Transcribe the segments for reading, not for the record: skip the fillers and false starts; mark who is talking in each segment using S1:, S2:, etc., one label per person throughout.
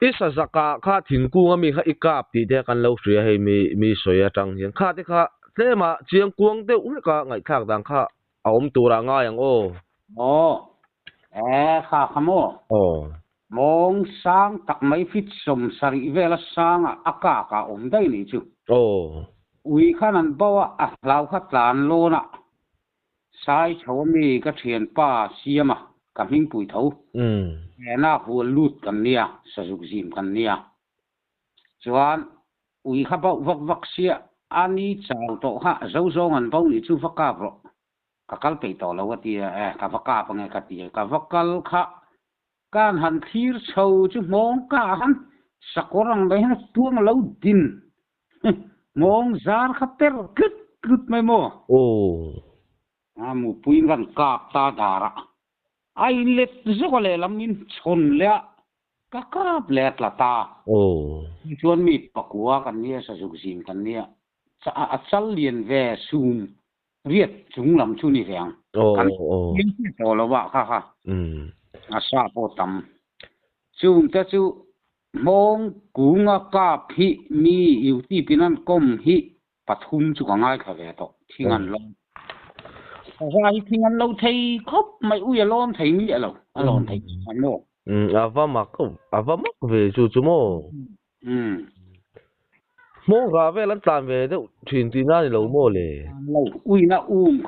S1: isa zaka kha thingkunga mi kha ikap ti de kan lo hria hei mi soya tang hian kha te kha tlema chiang kuang te ka ngai thak dang kha aom tura nga yang
S2: kha khamo mong sang tak mai fit som sari vela sang aka ka om dai ni chu ui khanan bawa a lau kha tlan lo na sai chomi ka thian pa siama ka hing pui tho na hu lut kan nia sajuk jim kan nia chuan ui kha ba vak sia ani chang to ha zo zong an bau ni chu vaka ro ka kal pe to lo ti ka vaka pa nge ka ti ka vakal kha kan han thir chou chu mong ka han sakorang dai ha tuang lo din mong zar khater kut mai mo mu puin kan ka ta dara ai let zole lamin chon le ka let la ta chuan mi pakua kan nia sa juk sim kan nia a chal lien ve sum riet chung lam chu ni reng kan yin to lo wa kha a sa po tam chung ta chu mong kunga ka phi mi yu ti pinan kom hi pathum chu ka ngai kha ve to thingan lo vai thingan lo thei khop mai u ya lon thei mi alo alon thei an no
S1: avamak ve chu mo mo ga ve lan tlan ve de thin ti na ni lo mo le
S2: ui na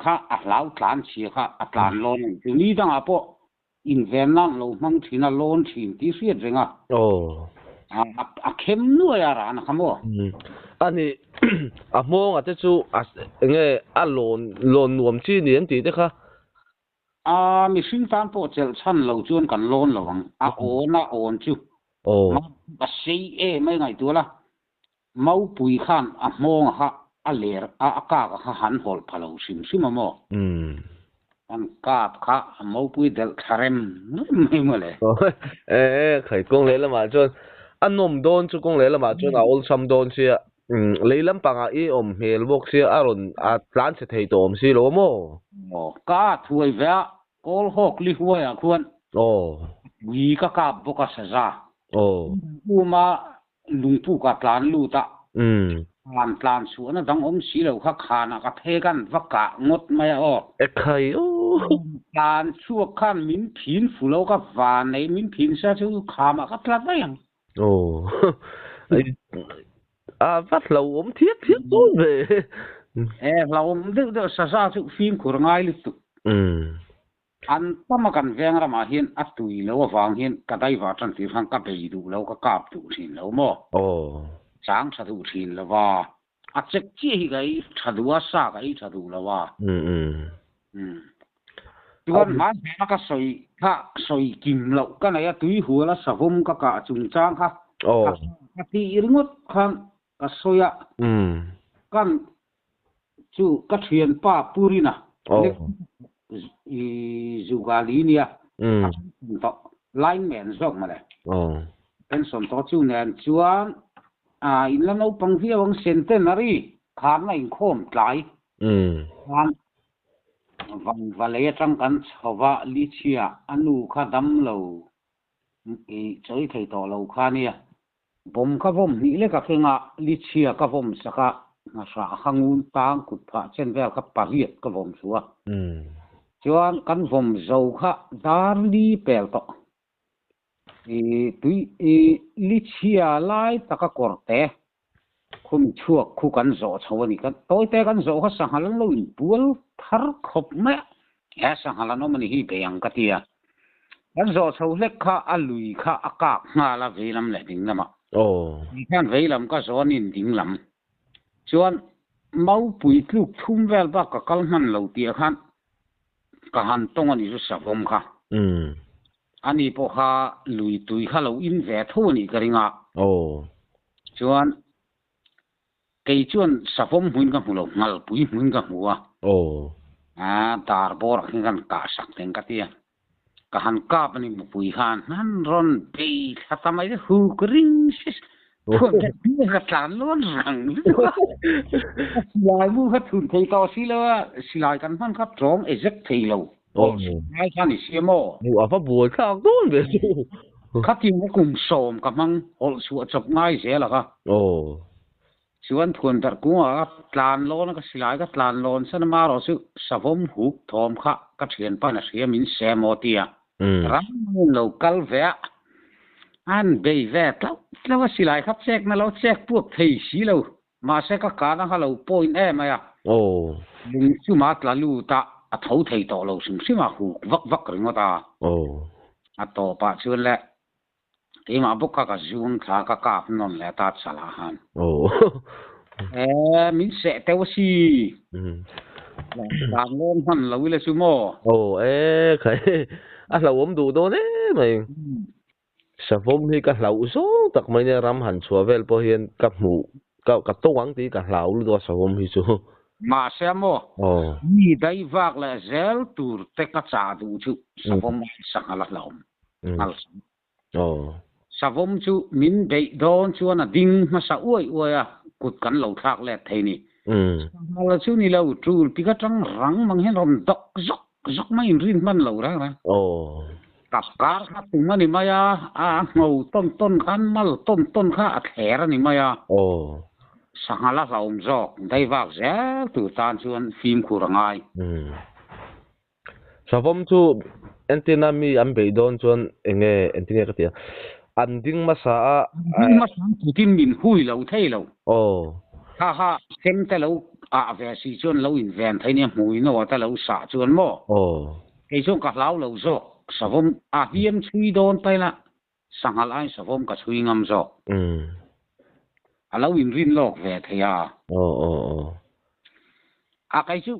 S2: kha a lau tlan chi kha a tlan lon chu ni dang a po in ven lang lo mang thina lon thin ti riat renga a khem nu ya ra na khamo
S1: ani a mong ate chu nge a lon nuam chi ni an ti te kha
S2: mi sin tan po chel chan lo chuan kan lon lawang a on chu a sei mai ngai tu la mau pui khan a mong ha a ler a ka kha han hol phalo sim mo an kap kha mau pui del kharem mai mo le
S1: khai kong le la ma chon anom don chu kong le la ma chon a ol sam don sia leilam panga i om hel bok sia aron a tlan se thei tom si lo mo
S2: ka thuai va kol hok li huai a khuan wi ka boka saza uma lungpu ka tlan lu ta tlan su na dang om si lo kha khana ka the kan vaka ngot mai
S1: khai
S2: tlan chu khan min phin fulo ka va nei min phin sa chu khama ka tlat ba yang
S1: vắt lâu ốm thiết tốt về
S2: lâu ốm được sa chu phim của ngai lịch tục an tama kan veng ra ma hian atui lo wang hian ka dai wa tran ti hang ka bei du lo ka kap tu thin lo mo chang tha du thin lo wa a chek chi hi gai thadua sa gai thadu lo wa tuan man ma ka soi kim lo ka na ya tui hu la sa vom ka chung chang kha ka ti ringot khan ka soya kan chu ka thian pa purina i zugalinia to lineman zok ma le en som to chu nen chuan in la no pang hi wang centenary khan na in khom tlai khan van vale tang kan chowa lichia anu kha dam lo i choi thei to lo kha nia bom ka vom ni le ka khenga lichia ka vom saka na sa hangun tang kut pha chen vel ka pariat ka vom suwa chuan kan vom zo kha dar li pel to tui lichia lai taka korte khum chuak khu kan zo chawani kan toy te kan zo kha sanghalan lo in pul thar khop me ya sanghalan no mani hi beyang ka tia kan zo chaw lek kha alui kha aka nga la velam le ding lama ni kan velam ka zon in ding lam chuan mau pui tluk thum vel ba ka kalman lo tia khan ka han tong ani su sa vom kha ani po kha lui tui kha lo in ve tho ni karinga chuan kei chuan sa vom huin ka hulo ngal pui huin ka huwa tar bor kan ka sak teng ka tia ka han ka pani pui khan han ron pe khatamai hu kring sis ko ta bi ka tlan lon rang lai mu kha thun thei to si lo silai kan han khap trong exact thei lo ai khan ni siamo
S1: nu a fa bu kha don ve
S2: คัดที่กุมโสมกับมังอลสวจบง่ายเสียล่ะครับ
S1: โอ้
S2: ชวนทวนตะกัวก็ตลานโลนก็สิหลายก็ตลานโลนซะมารอสุสะวมหุกทอมคะก็เถียนปานเสียมินแซมอเตียรังโลกัลเวะอันเบยเวะแล้วว่าสิหลายครับแจกนะเราแจกพวกไทยสีเรามาแซกก็การนะเราปอยแอมาอ่ะ
S1: โอ้
S2: ลุงสุมาตลาลูตาอะเฒ่าไทยต่อเราสิมาหุกวักๆรึงว่าตา
S1: โอ้
S2: อะต่อปะชวนแหละที่มาบุกก็จูนขาก็กาบนนแหละตาสลาหัน
S1: โอ้
S2: มินเสะแต่ว่าสิตามโน้นมันเราวิเลซุโม
S1: โอ้ใครอะเราผมดูโดนมั้ยสะผมที่กับเราโซตักไม่เนี่ยรำหันชัวเวลพอเห็นกับหมูกับตัวหวังตีกับเราหรือตัวสะผมที่ซู
S2: มาเสียโมมีได้วากและเซลตูร์เตกะจาดูชุสะผมสักละเราอัล
S1: โอ้
S2: สะผมชุมินเบดอนชวนดิ่งมาสะอวยอ่ะกุดกันเราทักแลไทนี่เราชุนี่เราจูปิกะจังรังมังเห็นรมดอกจอกไม่รินมันเรานะ
S1: โอ้
S2: กับการคัดมันนี่มายางูต้นคันมัลต้นค่ะแขรนี่มายา
S1: โอ้
S2: สังหารเราจอกได้วากแซ่ตูตานชวนฟิล์มคูรังไง
S1: สะผมชุเอนตินามีอันเบดอนชวนเองเอนติเนกะเตียอันดิ้งมาสา
S2: กูตินมินหุยเราไทยเรา
S1: โอ้
S2: ฮ่าเซ็งแต่เราเวสิชวนเราอินเวนไทยเนี่ยหุยโนแต่เราสะชวนบ่
S1: โอ้
S2: ไอ้ช่วงกับเราจอกสะผมเฮียมชุยโดนไปละสังหารสะผมก็ชุยงำจอกเราอินรินโลกเวทยา
S1: โอ้
S2: ไอ้ช่วง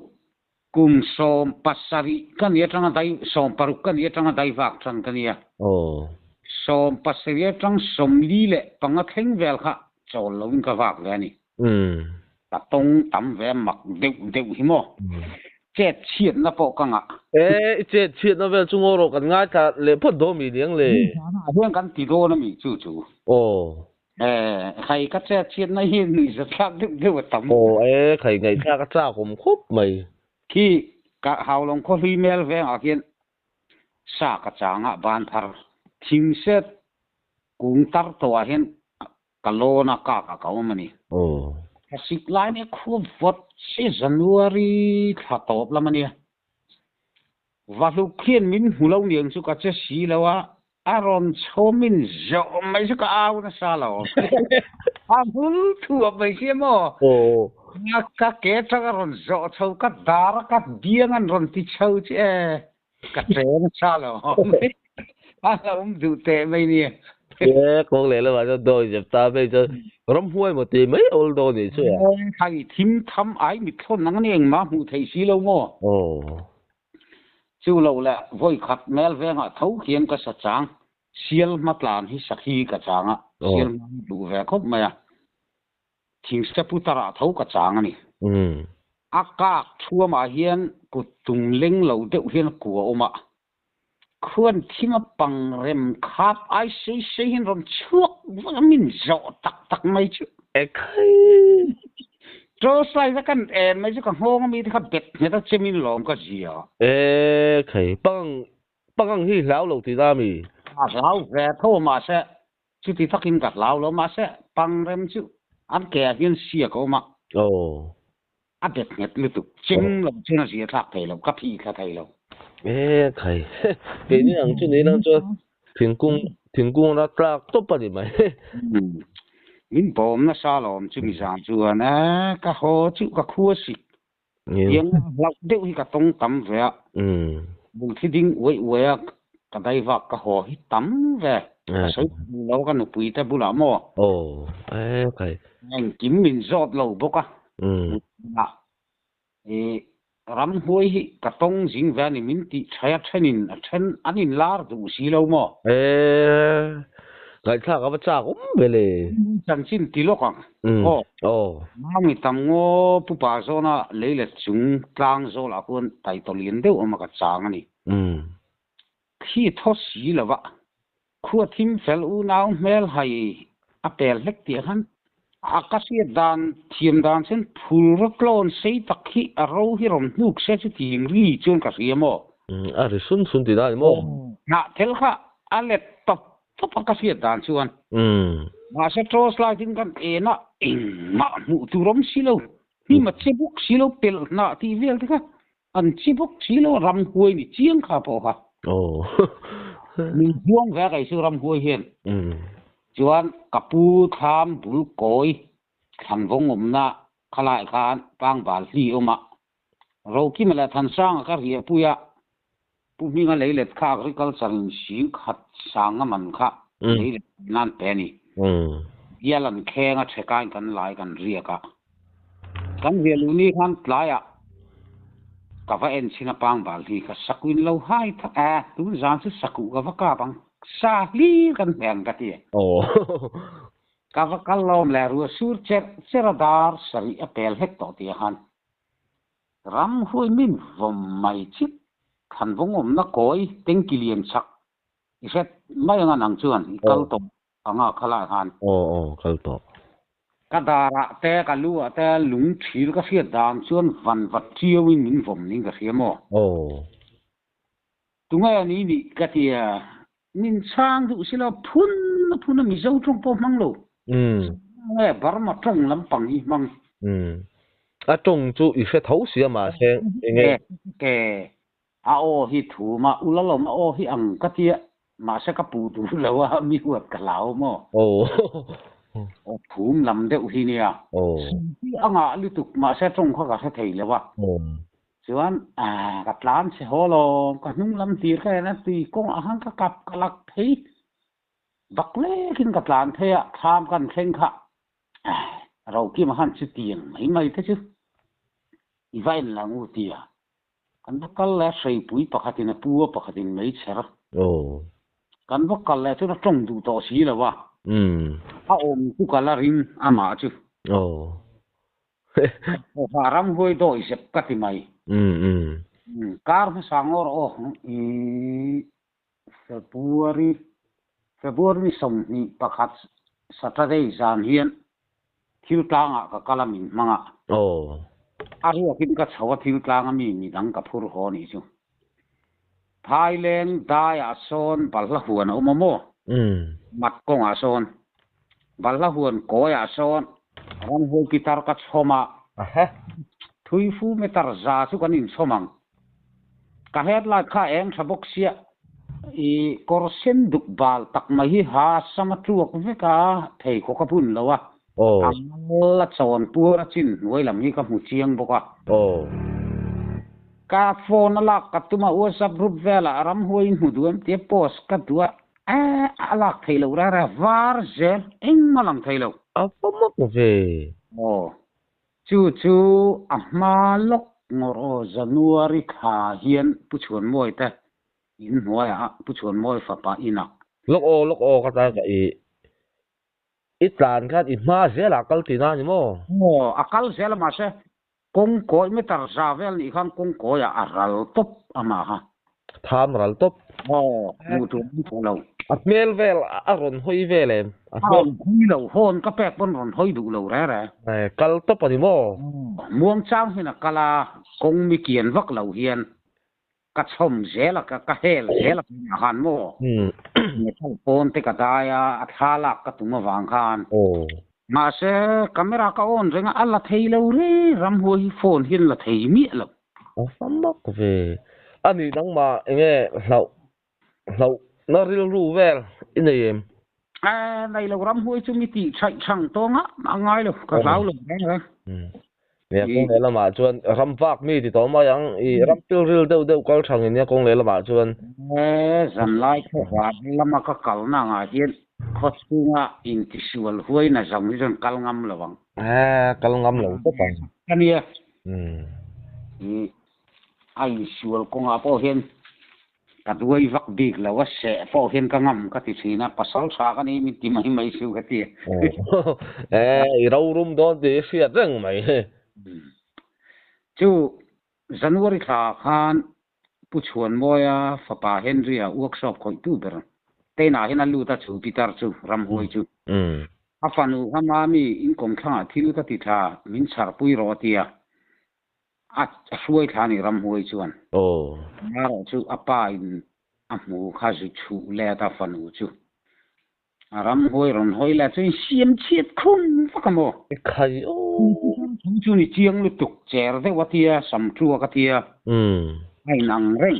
S2: กุมสมปัสสาริกันเนี่ยจังได้สมปรุกันเนี่ยจังได้วักจังกันเนี่ย
S1: โอ้
S2: สมปัสสาริจังสมลีเละปังเข่งเวลค่ะจอลงกับวักเลยนี่ตัดตรงตำแวมักเดวหิมอเจ็ดเฉียดนะปอกังอ่ะ
S1: เจ็ดเฉียดนะเวลจุงโอรกันง่ายค่ะเลยพอดโดมีเลี้ยงเลย
S2: เรื่องกันติโดนะมีจู่
S1: โอ้
S2: ใครก็เจ็ดเฉียดนะเห็นนี่จะทักเดี๋ยวตำ
S1: โอ้ใครไงถ้าก็จ้าผมครบไหม
S2: ที่กะเฮาลงคนอีเมลแวงอาเกียนสากะจางอ่ะบ้านทาร์ทิงเซตกุงตัรตัวเห็นกะโลนะกะเขามันนี่
S1: โอ้
S2: สิกไลน์เนี่ยควบวัดสิจันวารีถ้าตอบละมันเนี่ยว่าลูกเขียนมินหูเราเนี่ยสุกะจะสีแล้วว่าอารอนชมินจะไม่สุกะเอานะซาแล้วบุลทั่วไปเสียมั้ง
S1: โอ้
S2: ก็เกจักรอนจะเท่ากับดาร์กับเดียงันรอนที่เช่าเจ้ก็เจนซาแล้วเราดูเตะไม่เนี่ย
S1: คงเลยแล้วว่าจะโดนจับตาไปจะรำห้วยหมดตีไม่โอลโดนี่ช่วย
S2: ใครทิมทำไอ้มิทนนั่งเองมาหูไทยสีเราโม่
S1: โอ้
S2: จู่เราแหละว่อยขัดแมลเวงอ่ะเท่าเขียนก็สัจจังเสียลมาตลานที่สักทีกระจางอ่ะเสียลดูแวคบมาทิ้งสเตปุตระเท่ากระจางนี่อากาศชั่วมาเฮียนกุตุงเล็งเราเดือดเฮียนกัวออกมาควรที่มาปังเร็มคาบไอ้เสียเห็นรอนชั่วว่ามินจะตักไม่ชั่ว
S1: ใคร
S2: โจสไลด์กันไม่ใช่กับห้องมีที่ขับเบ็ดเนี่ยต้องจะมีหลอมก็เสีย
S1: ใครปังที่แล้วเราที่ได้มี
S2: เราแกโทรมาเสะชุดที่ทักกินกับเรามาเสะปังเร็มชั่วอันแกเห็นเสียก็มา
S1: โอ้
S2: อันเด็ดเนี่ยลึกตุจริงเราเชื่อเสียทักไทยเรากับพี่ข้าไทยเรา
S1: ใครเดี๋ยวนี้หลังจุดนี้เราจะถึงกุ้งรักรักตบไปได้ไหม
S2: มินผมนะซาลอมจุมีสามจวนนะก็โหจุก็คั่วสิยังเราเดี๋ยวที่ก็ต้องตำแวะบุญที่ดิ้งไว้ก็ได้ว่าก็โหที่ตำแวะใช้เราก็หนุปุยแต่บุหรี่หม้อ
S1: โอ้ใคร
S2: ยังกินมินซอดเราบอกอ่ะรำห้วยกระตงสิงแวนี่มินติใช้ใช้นินฉันอันนี้ลาร์ดูสีเราหม้อ
S1: ไงถ้ากับจ้าก็ไม่เลย
S2: จังสินตีโลกังโอ้มามีตำงูผู้ป่าโซน่ะเลยเลยจุงกลางโซล่ะคนไต่ตัวเลี้ยงเดียวมากับจางนี่ขี้ทอดสีแล้ววะขั้วทิมเฟลอูนาวเมลให้อเปลเล็กเดียหันอากาศดานเทียมดานเส้นพูลรักลอนเสียตะขี้เราที่รำนุกเสียจุดยิงรีจนกระเสียโม่
S1: อะไรสุนติได้โม่
S2: น่ะเทลค่ะอะไรตบ ทบกะเสียดานชวนมาเซโตรสไลติงกันเอนะมาหมู่ตุรมสิโลนี่มาชิบุกสิโลเปลนะที่เวลติกะอันชิบุกสิโลรำหวยนี่เจียงคาพอค่ะโอ้มีห่วงแวกไอ้สิรำหวยเห็นชวนกะปูถามบุกอยทันวงอมนะคลายคานปางบาลีอมะเราคิดมาแล้วทันสร้างก็เรียปุยะผู้มีเงินเลยเล็ดค่าริกัลสันสิงขัดสร้างมันค่ะนี่นั่นเป็นนี่เยลันแข่งเช็คกันหลายกันเรียกกันเรียลูนี่ขันหลายกับว่าเอ็นสินาปังบาลีก็สักวินเราให้ทักดูจานสุดสักกับว่าก้าปังซาลีกันแบ่งกันที่โอ้กับว่ากันลมแล้วรัวสูดเจรดาร์สรีอเปลเฮกต่อที่หันรำห้วยมินวมไม่ชิดขันวงอมนักโอยเต็งกิเลียนชักอีเสร็จไม่งั้นนังชวนกัลตบอ่างขลาหันโอ้กัลตบกระดาระแต่กันรู้แต่ลุงชีก็เสียดานชวนวันวัดเที่ยววินมินวมนี่ก็เสียหมอโอ้ตรงนี้นี่ก็ที่มินช่างดูสิละพุ่นมีเจ้าตรงปมังโลบาร์มาตรงลำปังอีมังตรงจู่อีเสร็จเขาเสียมาเช่งแกโอฮิถูมาอุลลมโอฮิอังกะเตียมาเสกปูดูแล้วว่ามีหัวกะลาวมั้งโอ้ภูมิลำเดียวทีเนี่ยโอ้ที่อ่างลิตุกมาเสตรงเขาก็เสถียรแล้วว่าส่วนกับร้านเสฮอลก็นุ่งลำตีแค่นั้นตีกงอาหารก็กับกลักเทบักเล่ขึ้นกับร้านเทียทำกันเข่งค่ะเราคิดมาหันสิเตียงไม่เท่าชื่ออีไว้หลังอุตีกันว่ากันแล้วใส่ปุ๋ยปกตินะปัวปกติไม่ใช่หรอโอ้กันว่ากันแล้วที่เราจงดูต่อสีแล้วว่าอมกูกันละริงอามาจูโอ้ฟารำห้วยโดยเสพกัติไม่การภาษาอังกฤษFebruari ส่งนี่ประกาศSaturday จานเฮียนทิวตางก็กะละมินมังโอ้อาริกินก็ชาวทิวตางมีดังกับผู้คนนี่จูไทยแลนด์ได้อาซอนบัลละหวนโมมัดกงอาซอนบัลละหวนโกยอาซอนรันโฮกิตาร์กัดชมาทุยฟูเมตาร์ซาสุกันอินชมังกะเฮ็ดลาค่าเองสะบกเสียกอร์เซนดุกบาลตักมาฮิฮาสมัตรวกเวกาเทยโคกพุ่นแล้ววะโอ้ละสอนปัวละจินไว้ลำนี้กับหูเชียงบอกว่าโอ้กาโฟนลักกัตุมาอวสับรูปเวลารำหวยหูดวมเทียโพสกัตัวลักเทยลระระวาร์เซลเอ็งมาลังเทยลapa mak ve oh chu ahmalok ngoro January kha hian pu chhun moi ta in hnuai pu chhun moi fa pa ina lok o ka ta ka i tlan khat i ma zela kal tina ni mo akal zela ma se kong ko me tar zavel ni khang kong ko ya aral top ama ha tham ral top mu tu lo mel vel aron hoi velem hon lo hon ka pek pon ron hoi du lo ra kal top ani mo muang chang hina kala kong mi kian vak lo hian ka chom zela ka hel zela han mo ne phone te ka daya athala ka tuma wang khan ma se camera ka on renga alla theilo re ram hoi phone hin la thei mi lo famok ve ani dang ma enge lau na ril ru vel in em nei lo ram hoi chu mi ti chai chang tonga angai lo ka lau lo ne kong le lama chuan ram vak mi ti to ma yang I ram pil ril deu kal thang in ya kong le lama chuan zan lai kho wa lama ka kal na nga hian khostunga in ti sual huai na jam ni jon kal ngam lawang kal ngam lo to pa kania ai sual kong a po hian ka duai vak big la wa se po hian ka ngam ka ti thina pasal sa ka ni mi ti mai siu ka ti I rau rum don de sia reng mai chu January kha khan pu chhuan moya fa pa Henry workshop khoi tu ber te na hin alu ta chu Peter chu ram hoi chu afanu hamami in kom thanga thilu ta ti tha min char pui ro tia suai thani ram hoi chuan maro chu apa in amu kha ju chu le ta fanu chu รำห้วยรอนห้อยแล้วจะเสียมเชียดคุ้มฟักโม
S1: ไข่โอ้
S2: จูนี่เจียงลุตุกเจรได้วัติยาสัมจัวกติยาให้นังเร่ง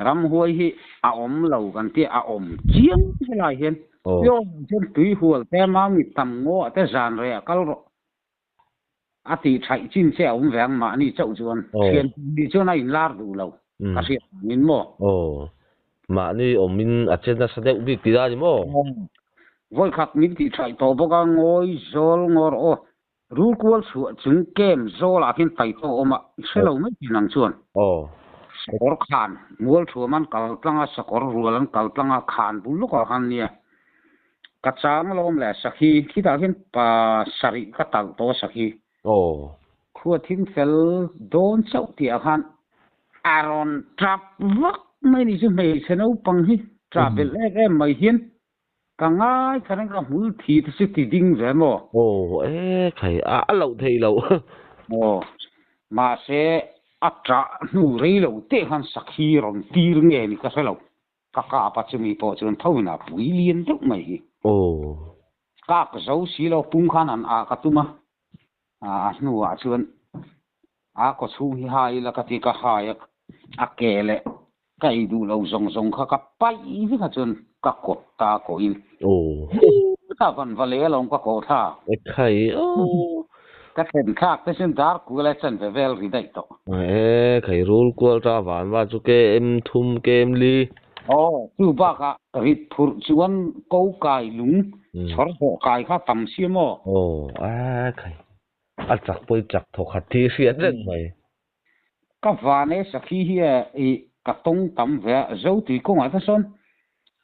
S2: รำห้วยที่อาอมเหล่ากันที่อาอมเจียงเวลาเห็นโยมจนตุยหัวแต่มามีตำโง่แต่จานเรียก็รู้อาทิตย์ใช้จินเสียอมแหวงมานี่เจ้าจวนเชียนดีจวนไอ้ลาดูเราก็เสียมินโม
S1: มานี่อมินอาจจะแสดงวิธีได้โม
S2: วันขัดมินที่ใช้ตัวพวกงอยโซลงอโอรู้กว่าส่วนจึงเกมโซลอาทิตย์ไต่โตออกมาเชื่อเราไม่กินนังชวนสกอร์ขานมัวชัวมันกัลตั้งสกอร์รัวลันกัลตั้งขานบุลุกขันเนี่ยกัจจามลมแหละสักทีที่ตาเห็นป่าสริกัตัลโตสักทีขวดทิ้งเฟลโดนเจ้าที่อาคารอารอนทรัพวักไม่นี่จะไม่เสนอปังฮิทรัพเป็นแรกไม่เห็นก็ง่ายขนาดกับมือทีที่สุดที่ดิ้งเลยมั้ง
S1: ใครเราเที่ยว
S2: มาเสียอัตราหนูเรียวเตะหันสักทีรอนตีเงี้ยนี่ก็ใช่เราก็กาปัจจุบันพอจนเท่านั้นวิเลียนทุกไม่กากเจ้าสีเราปุ่งขนาดกตุมาหนูชวนก็สู้หายแล้วก็ที่ก็หายเกลก็ไอ้ดูเราส่งเขาก็ไปที่ก็จนก็กดตาโกอินถ้าคนวาเลลงก็โกท่า
S1: ใคร
S2: ก็เห็นคากแต่ฉันดาร์กูเลยฉันไปเวลรีได้ต่อ
S1: ใครรู้กูจะหวานว่าจุเกมทุ่มเกมลี
S2: จูบ้าก็ริดพูชวนกูไก่ลุงชอร์หัวไก่ข้าตำเสียมั้
S1: ใครจักไปจักถกขัดที่เสียเรื่องไหม
S2: ก็วานเนี่ยสักทีกระตงตำเวะเจ้าตีกุ้งอะไรส่วน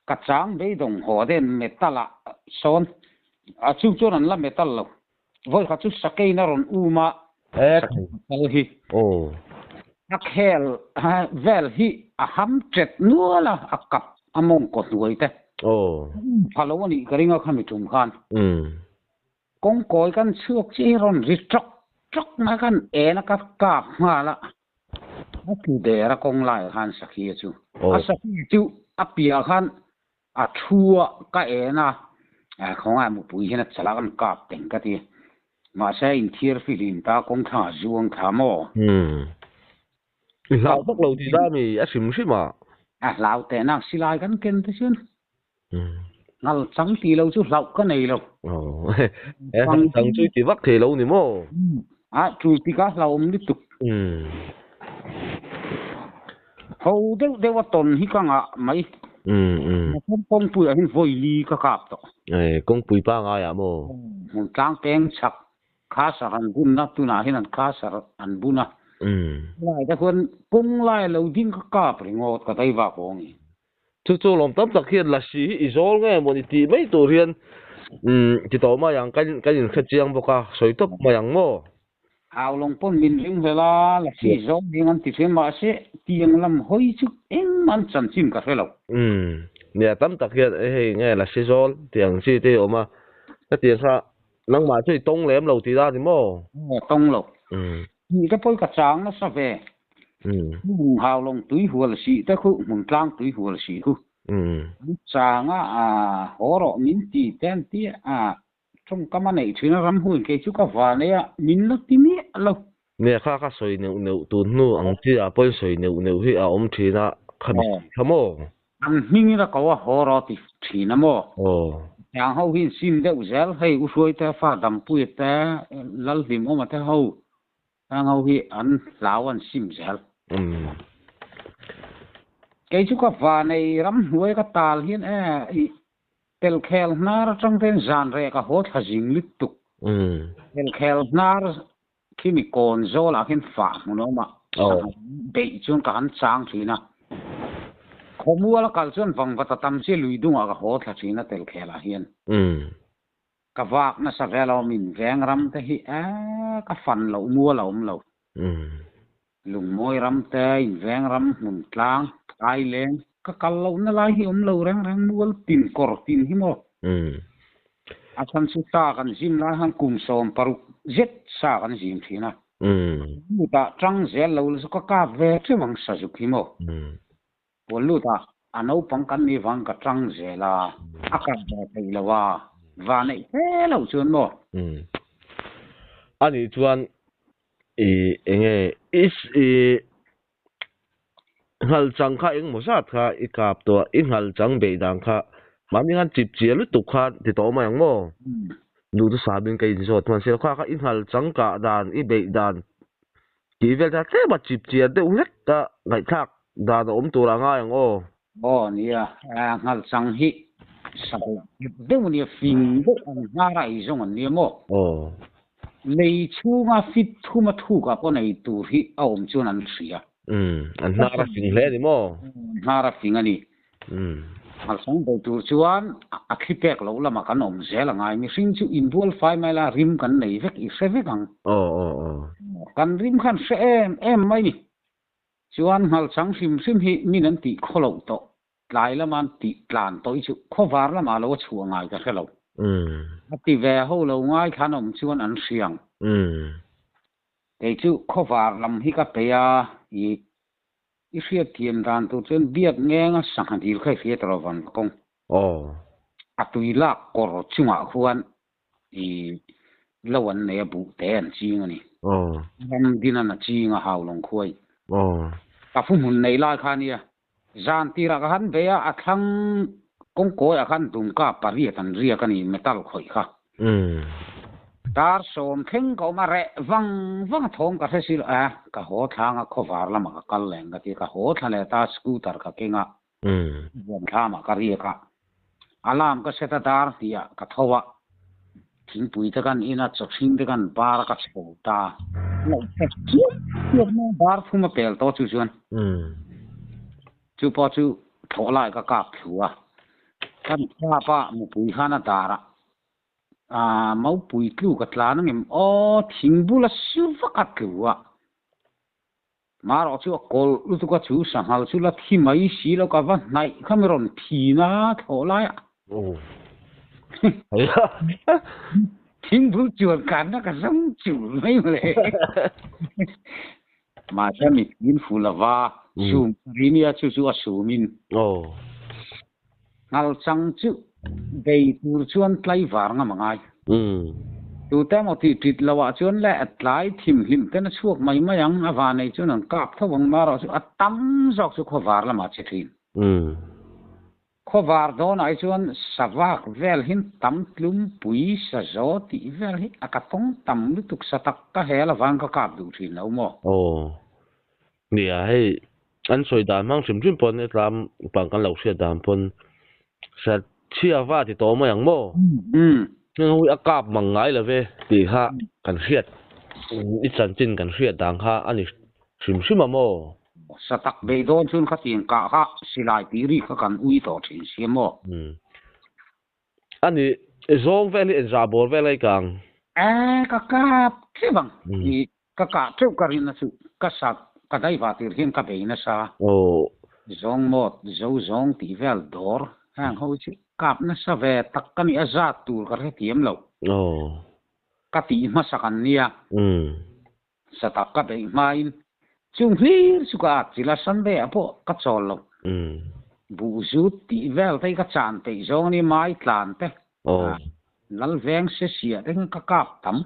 S2: กระจังไปดงหัวเด่นเมตัลละส่วนชุดจวนละเมตัลละวันข้าชุดสักกี่นรนอูมาสักทีนักเฮลเวลฮีฮัมเจ็ดนัวละกับมงกดด้วยแต่พอแล้ววันนี้ก็ริ่งเอาข้ามีจุ่มขันกงกอยกันเชือกเจรอนริจกมากันนักกาบมาละนักผู้เดรักงไล่ขันสักทีจูสักทีจูเปียขันชัวก็นะของมุปุยเห็นสลักกันกาบเต็งกันทีมาใช้อินเทียร์ฟิลินตากงท่าจวงท่าโม
S1: เราพวกเราที่ได้มีสิมใช่ไหม
S2: เราแต่นักศิลากันเก่งที่สุดนั่นสังทีเราจุดเราก็ในเรา
S1: สังจุดที่วักเทเรานี่โม
S2: จุดที่ก็เราไม่ตุกเขาเดี๋ยวว่าตนที่กังไม่มันกงปุยเห็นไฟลีก็กลับต่
S1: อกงปุยป้าไงโม
S2: มันกลางแปลงฉักข้าสารบุญนะตัวไหนเห็นนั่นข้าสารบุญนะไล่แต่คนกงไล่เราดิ้งก็กลับไปงอดก็ได้ว่าของนี่
S1: จู่ๆลมตั้มตะเคียนละสีอีโซลไงมันตีไม่ตัวเรียนติดต่อมาอย่างกันยินขจียงบอกว่าสวยตบมาอย่างโม
S2: เอาลงป้นบินลิงเวลาละสีโซลดิ้งอันติดเสียมาเสียตียงลำห้อยชุกมันสันซิมกับเรา
S1: เนี่ยตั้มตะเคียนไงละสีโซลเตียงสีที่ออกมาก็เตียงซะนังมาช่วยตรงแหลมเราตีได้ดิโม
S2: ตรงเรานี่ก็ปอยกระจางนะสักเวมึงหาวลงตุยหัวละสีแต่คือมึงกลางตุยหัวละสีคือจางหัวเรามินตีแทนที่ตรงก็มาในชื่อรำหุ่นเกี่ยวกับว่าเนี่ยมินลักที่นี่เรา
S1: เนี่ยข้าสวยเนื้อตัวนู้อังที่ปอยสวยเนื้อที่อมทีน่ะขนมโม
S2: อันนี้เราก็ว่าหัวเราที่ทีน่ะโมอย่างเขาหินซิมเดาเซลให้อุช่วยแต่ฟ้าดำปุยแต่ลัลลิมออกมาแต่เขาทางเขาหิอันลาวันซิมเซลเกี่ยวกับว่าในรำหัวก็ตาลเห็นเตลเคลนาร์จังเป็นจานเรก็โหดหิงลิตุกเตลเคลนาร์ที่มีโกนโซลาเห็นฟ้ามันออกมาเบจจนกันจางทีนะขมัวละกัลส่วนฟังวัตตามเสียลุยดุงก็โหดทีนะเตลเคลาเห็นก็วากนะสักเรามินแรงรำแต่ฮีก็ฟันเรามัวเราเราลุงมวยรำแต่แรงรำหมุนกลางไกลแรงก็กัลเรานั่นไรหิมเราแรงมัวตินกอร์ตินหิมอาจารย์สุตากันจิมนะฮันกุมสอมปรุกเจ็ดสากันจิมทีนะลูตาจังเซลเราสุกกาเวทวังสัจุกิโมวันลูตา ano pangkan ni wang ka tang zela akan ba thei lawa wa nei he lo chuan mo
S1: ani chuan enge is hal chang kha eng mo sat kha ikap to in hal chang be dang kha mami han chip chia lu tu kha ti to ma yang mo nu tu sabin kai zo twan se kha in hal chang ka dan I be dan ki vel ta se ba chip chia de u het ta ngai thak da da om tu ra nga yang
S2: nia hal chang hi sa de ni fing de nga ra I zong ni mo nei chu nga fit thu ma thu ka ko nei tu hi om chuan an sia
S1: an nara fing le ni mo
S2: nara fing ani hal sang be tur chuan a khipek lo lama kan om zel ngai mi sing chu in bol fai mai la rim kan nei vek I se vek ang kan rim khan se em mai ni chuan hal sang sim hi min an ti kholo to lai laman ti tlan toi chu khowar lama lo chu ngai ka khelo ti ve ho lo ngai khan om chuan an siang ei chu khowar lam hi ka pe ya I ria tiam dan tu chen biak ngenga sang dil khai fia trawan kong atui la kor chunga khuan I lawan ne bu te an ching ani ram dinan a chinga haulong khoi ka fu mun nei lai khania zan ti ra han be a thang kong ko a khan dum ka pari tan ria kani metal khoi kha tar som theng ko ma re wang thong ka sil ka ho thanga khowar lama ka kal leng ka ti ka ho thale ta scooter ka kenga bom thama ka ria ka alam ka seta dar tia ka thowa thing pui ta kan ina chokhin te kan bar ka chota lo ki no bar phuma pel to chu chuan chu po chu tholai ka kap thua kan kha pa mu pui khana dara mau pui tlu ka tlan ngem thingbula silva ka tluwa maro chu kol lu tu ka chu sanghal chu la thi mai si lo ka va nai khameron thina tholai thingbul chuan kan na ka sam chu mai le ma cha mi in fulawa sum rinia chu asumin ngal chang chu dei tur chuan tlai war nga mangai tu ta mo ti tit lawa chuan le atlai thim hlim ten chuak mai mayang awa nei chuan an kap thawang maro chu atam zok chu khowar lama chithin khowar don ai chuan savak vel hin tam tlum pui sa zo ti vel hi akatong tam lu tuk satak ka hela wang ka kap du thin lo mo
S1: nia hei an soi dan mang sim chim pon e tlam pang kan lo sia dan pon sa chia va ti to ma yang mo hui akap mangai la ve ti kha kan hriat I chan chin kan hriat dang kha ani sim mo
S2: satak be don chun kha tin ka kha silai ti ri kha kan ui to thin sia mo
S1: ani zong ve ni za bor ve lai kang
S2: ka kap ke bang ni ka thu ka rin na su ka sak ka dai va tir hin ka be na sa zong mo zong ti vel dor hang ho chi kap na sa ve tak kan I azat tur ka he tiam lo ka ti ma sakan nia sa tak ka be main chung hlir su ka chila san be apo ka chol lo bu zu ti vel tai ka chan te zong ni mai tlan te lal veng se sia te ka kap tam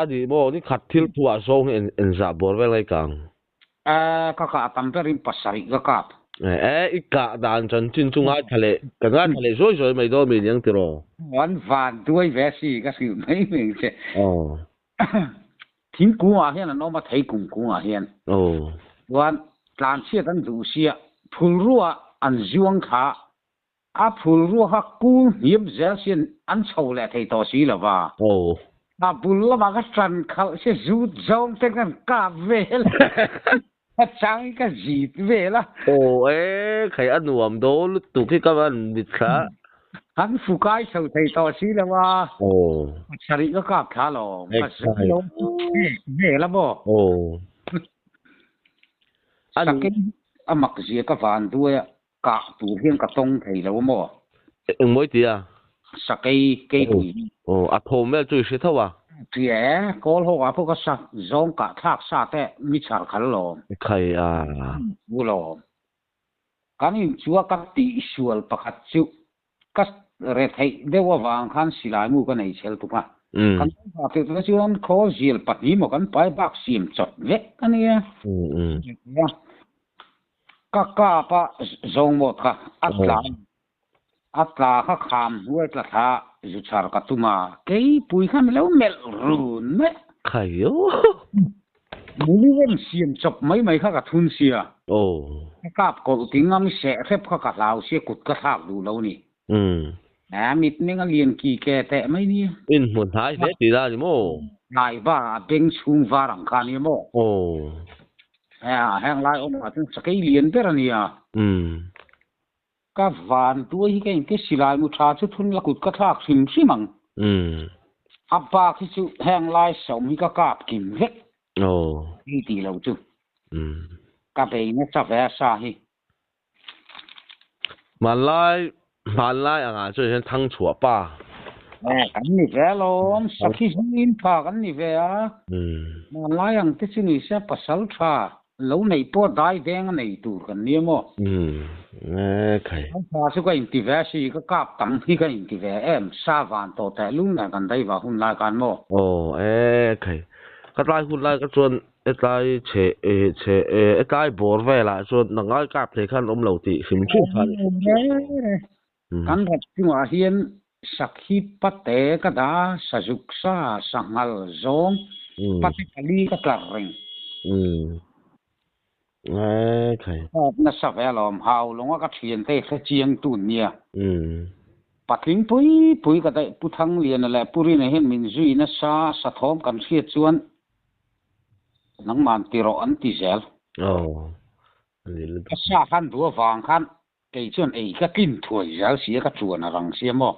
S1: adi mo ni khat thil thua zong en za bor ve lai kang
S2: ka tam pe rin pasari ka kap
S1: ika dan chan chin chunga thale kanga thale zoi mai do mi yang tiro
S2: wan van duai ve si ka si mai meng che thing ku a hian an oma thei kum ku a hian wan tlan sia tan du sia phul ruwa an zuang kha a phul ruwa ha ku hiam zel sian an chho le thei to si lawa bul lama ka tran khal se zu zong te kan ka vel chang ka jit vela
S1: khai anuam do lu tu ki ka ban mit kha
S2: han fukai chho thei to si lawa sari ka kap tha lo ka lo vela bo sakin amak zia ka van duya ka tu hian ka tong thei lo mo
S1: moi tia
S2: sakai ke hui
S1: a thom mel chu se thawa
S2: tia kol ho apo ka sa zong ka thak sa te mi char khal lo
S1: khai
S2: bu lo kan in chua ka ti sual pakhat chu ka re thei dewa wang khan silai mu ka nei chel tu ka kan ha te tu chuan kho zil patni mo kan pai bak sim chot ve ania ka pa zong mo kha atla kha kham huai tla tha zu char ka tuma kei pui khan lo mel run me
S1: khayo
S2: muliwen sim chop mai kha ka thun sia kap ko tingam se khep kha ka lau se kut ka thak du lo ni mit ninga lian ki ke te mai ni
S1: in mun thai ve ti da ni mo
S2: nai ba beng chung va rang khan ni mo hang lai om atun sakai lian per ania ka van tu hi ke in ke silai mu tha chu thun la kut ka thak sim simang apa ki chu hang lai som hi ka kap kim ve ni ti lo chu ka be ne sa ve sa hi
S1: man lai anga chu hen thang chua pa
S2: kan ni ve lom sakhi hin pa kan ni ve man lai ang te chu ni se pasal tha lo nei po dai deng nei tu kan ni mo
S1: khai
S2: pa su ka in ti ve si ka kap tang hi ka in ti ve em sa van to ta lung na kan dai wa hun la kan mo
S1: khai ka lai hun lai ka chuan lai che lai bor ve la chuan na ngai kap the khan om lo ti sim chu phan
S2: kan rat ti wa hian sakhi pate ka da sajuk sa sangal zong pati kali ka tlarring
S1: khai
S2: na sa ve lom hau longa ka thien te kha chiang tu nia patling pui ka dai pu thang lian la puri na hen min zui na sa thom kan khia chuan nang man ti ro an ti zel ka sa khan du wang khan ke chuan ei ka kin thuai zel sia ka chuan rang sia mo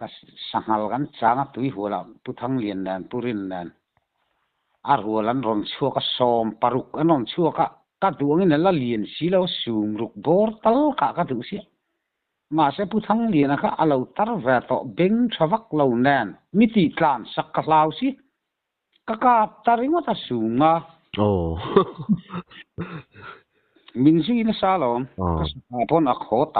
S2: ka sangal kan changa tui hula pu thang lian dan purin dan arhualan ron chua ka som paruk anon chua ka duangin la lian silo sum ruk bor tal ka du sia ma se pu thang lian ka alo tar va to beng thawak lo nan miti tlan sak ka lau si ka taringo ta sunga min si na salom ka pon a khot